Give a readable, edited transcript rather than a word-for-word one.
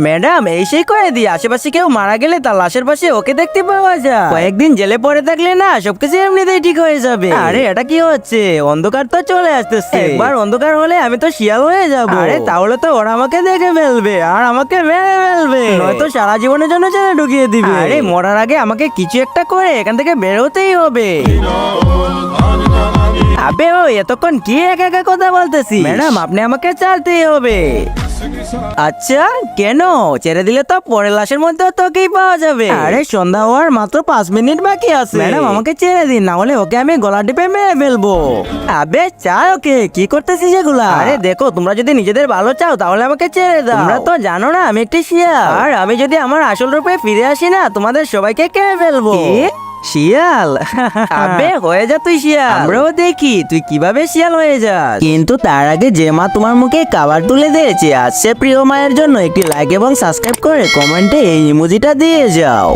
Madam এই সেই কয়েদি, আশেপাশে কেউ মারা গেলে তার লাশের পাশে ওকে দেখতে পাওয়া যায়। কয়েকদিন জেলে পড়ে থাকলে না সবকিছু এমনিতেই ঠিক হয়ে যাবে। আরে এটা কি হচ্ছে, অন্ধকার তো চলে আসতেছে। একবার অন্ধকার হলে আমি তো শিয়াল হয়ে যাব। আরে তাহলে তো ওরা আমাকে দেখে ফেলবে আর আমাকে মেরে ফেলবে, নয়তো সারা জীবনের জন্য জেলে ঢুকিয়ে দিবে। আরে মরার আগে আমাকে কিছু একটা করে এখান থেকে বের হতেই হবে। আবে ও এতক্ষণ কি একা একা কথা বলতেছি? ম্যাডাম আপনি আমাকে ছাড়তেই হবে। আচ্ছা কেন? ছেড়ে দিলে তো পরের লাশের মধ্যে তোকেই পাওয়া যাবে। আরে সন্ধ্যা হওয়ার মাত্র 5 মিনিট বাকি আছে। ম্যাডাম আমাকে ছেড়ে দিন, না হলে ওকে আমি গলা টিপে মেরে ফেলবো। আবে চাও ওকে, কি করতেছিস এগুলা? আরে দেখো তোমরা যদি নিজেদের ভালো চাও তাহলে আমাকে ছেড়ে দাও। তোমরা তো জানো না আমি একটি শিয়াল, আর আমি যদি আমার আসল রূপে ফিরে আসি না তোমাদের সবাইকে খেয়ে ফেলবো। শিয়াল? আবে হয়ে যা তুই শিয়াল, আমরাও দেখি তুই কিভাবে শিয়াল হয়ে যাস। কিন্তু তার আগে যে মা তোমার মুখে খাবার তুলে দিয়েছে, আজ সে প্রিয় মায়ের জন্য একটি লাইক এবং সাবস্ক্রাইব করে কমেন্টে এই ইমোজিটা দিয়ে যাও।